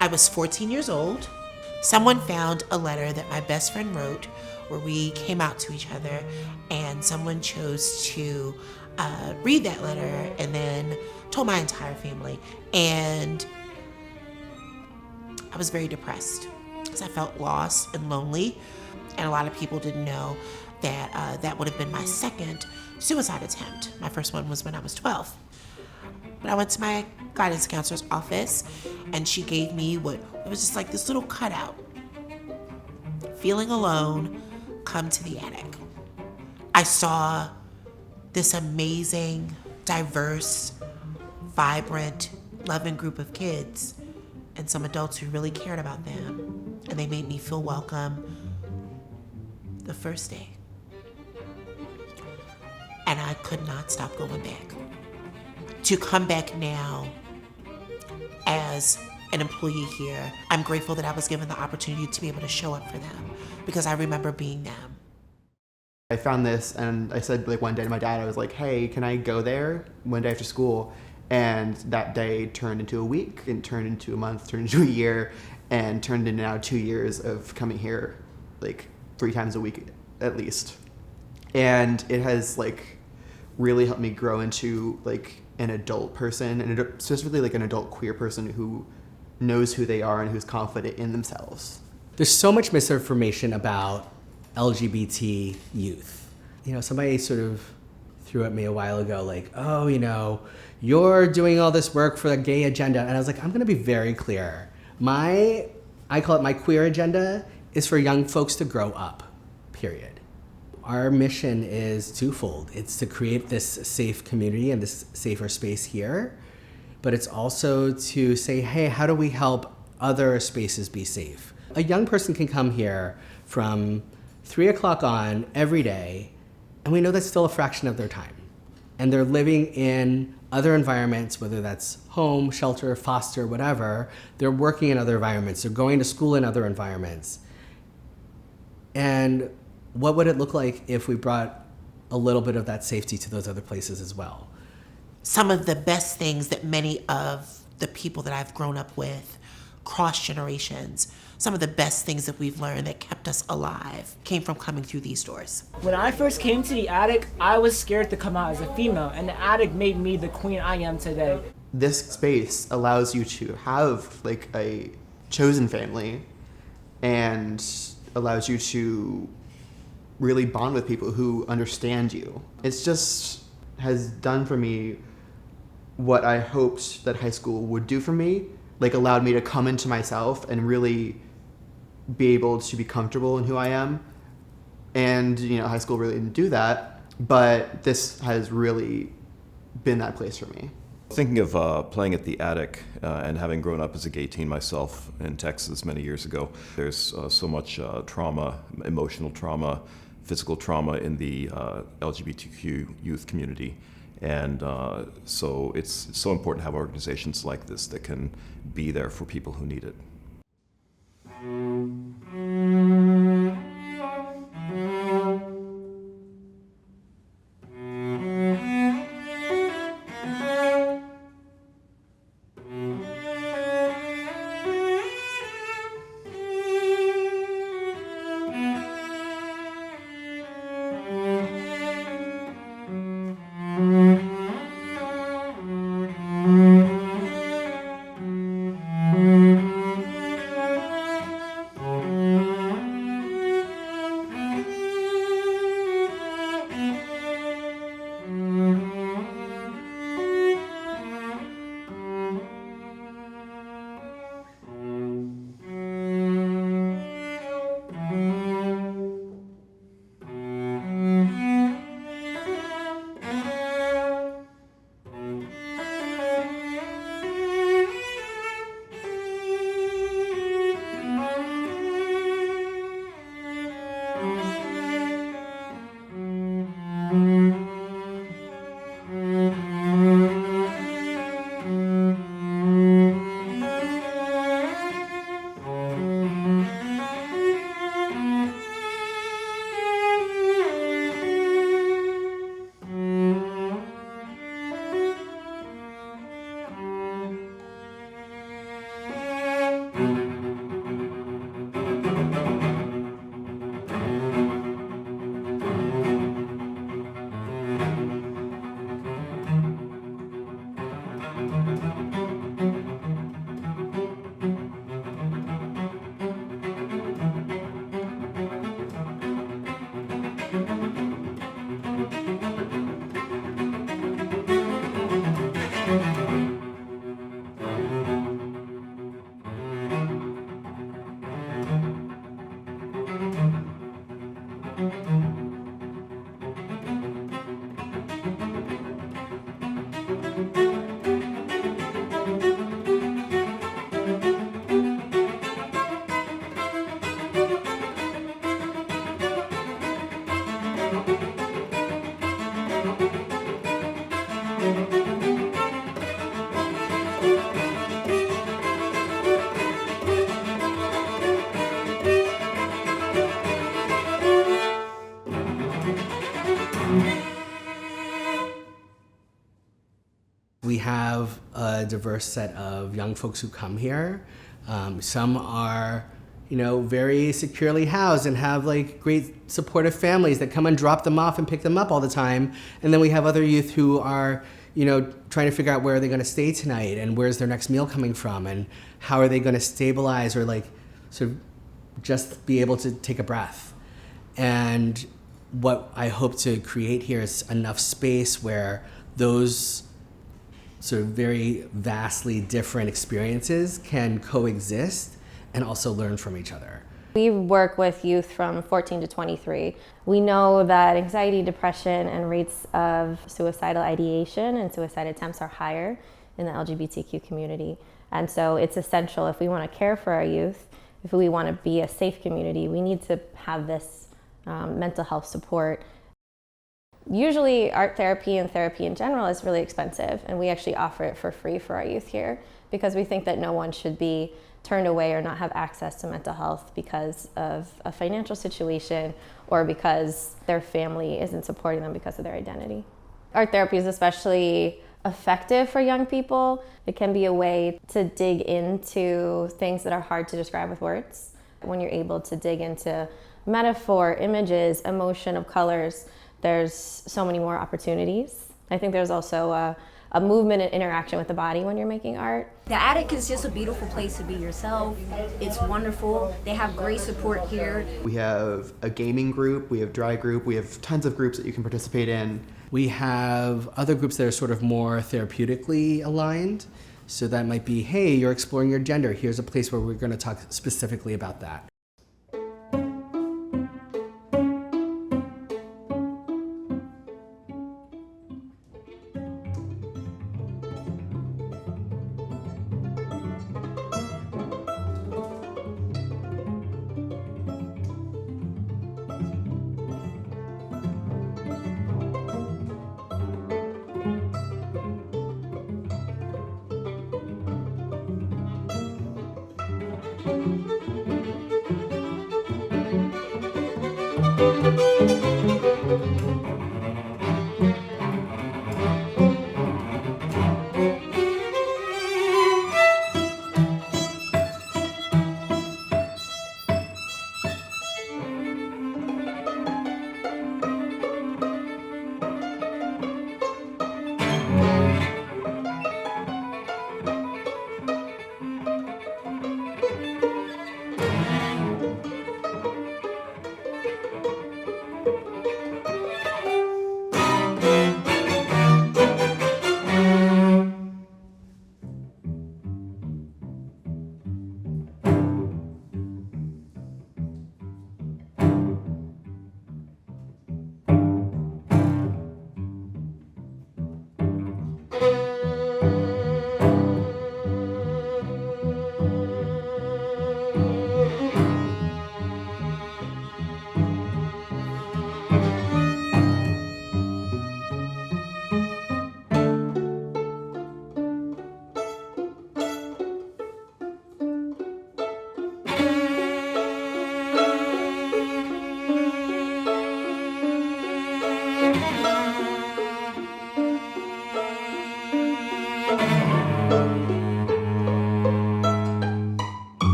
I was 14 years old. Someone found a letter that my best friend wrote where we came out to each other, and someone chose to read that letter and then told my entire family. And I was very depressed because I felt lost and lonely. And a lot of people didn't know that that would have been my second suicide attempt. My first one was when I was 12. But I went to my guidance counselor's office, and she gave me what it was just like this little cutout. Feeling alone, come to the attic. I saw this amazing, diverse, vibrant, loving group of kids and some adults who really cared about them. And they made me feel welcome the first day. And I could not stop going back. To come back now as an employee here, I'm grateful that I was given the opportunity to be able to show up for them because I remember being them. I found this and I said one day to my dad, I was like, hey, can I go there one day after school? And that day turned into a week and turned into a month, turned into a year, and turned into now 2 years of coming here 3 times a week at least. And it has really helped me grow into an adult person, and specifically an adult queer person who knows who they are and who's confident in themselves. There's so much misinformation about LGBT youth. Somebody sort of threw at me a while ago, you're doing all this work for the gay agenda. And I was like, I'm gonna be very clear. I call it my queer agenda is for young folks to grow up, period. Our mission is twofold. It's to create this safe community and this safer space here, but it's also to say, hey, how do we help other spaces be safe? A young person can come here from 3 o'clock on every day, and we know that's still a fraction of their time. And they're living in other environments, whether that's home, shelter, foster, whatever. They're working in other environments. They're going to school in other environments. And what would it look like if we brought a little bit of that safety to those other places as well? Some of the best things that many of the people that I've grown up with, cross generations, some of the best things that we've learned that kept us alive came from coming through these doors. When I first came to the attic, I was scared to come out as a female, and the attic made me the queen I am today. This space allows you to have a chosen family and allows you to really bond with people who understand you. It's just has done for me what I hoped that high school would do for me, allowed me to come into myself and really be able to be comfortable in who I am. And, high school really didn't do that, but this has really been that place for me. Thinking of playing at the attic and having grown up as a gay teen myself in Texas many years ago, there's so much trauma, emotional trauma, physical trauma in the LGBTQ youth community. And so it's so important to have organizations like this that can be there for people who need it. diverse set of young folks who come here. Some are, very securely housed and have like great supportive families that come and drop them off and pick them up all the time. And then we have other youth who are, trying to figure out where are they going to stay tonight and where's their next meal coming from and how are they going to stabilize or like sort of just be able to take a breath. And what I hope to create here is enough space where those sort of very vastly different experiences can coexist and also learn from each other. We work with youth from 14 to 23. We know that anxiety, depression, and rates of suicidal ideation and suicide attempts are higher in the LGBTQ community. And so it's essential if we want to care for our youth, if we want to be a safe community, we need to have this mental health support. Usually art therapy and therapy in general is really expensive, and we actually offer it for free for our youth here because we think that no one should be turned away or not have access to mental health because of a financial situation or because their family isn't supporting them because of their identity. Art therapy is especially effective for young people. It can be a way to dig into things that are hard to describe with words. When you're able to dig into metaphor, images, emotion of colors, there's so many more opportunities. I think there's also a movement and interaction with the body when you're making art. The attic is just a beautiful place to be yourself. It's wonderful. They have great support here. We have a gaming group, we have dry group, we have tons of groups that you can participate in. We have other groups that are sort of more therapeutically aligned. So that might be, hey, you're exploring your gender. Here's a place where we're going to talk specifically about that.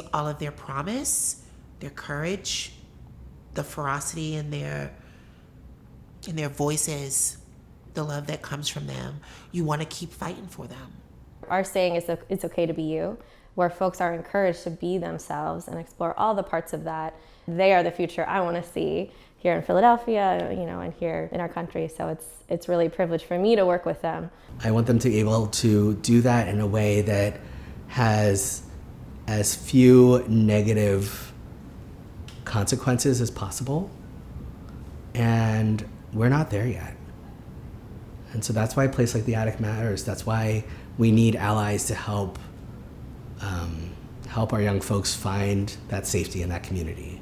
see all of their promise, their courage, the ferocity in their voices, the love that comes from them, you want to keep fighting for them. Our saying is that it's okay to be you, where folks are encouraged to be themselves and explore all the parts of that. They are the future I want to see here in Philadelphia, you know, and here in our country. So it's really a privilege for me to work with them. I want them to be able to do that in a way that has as few negative consequences as possible. And we're not there yet. And so that's why a place like the Attic matters. That's why we need allies to help our young folks find that safety in that community.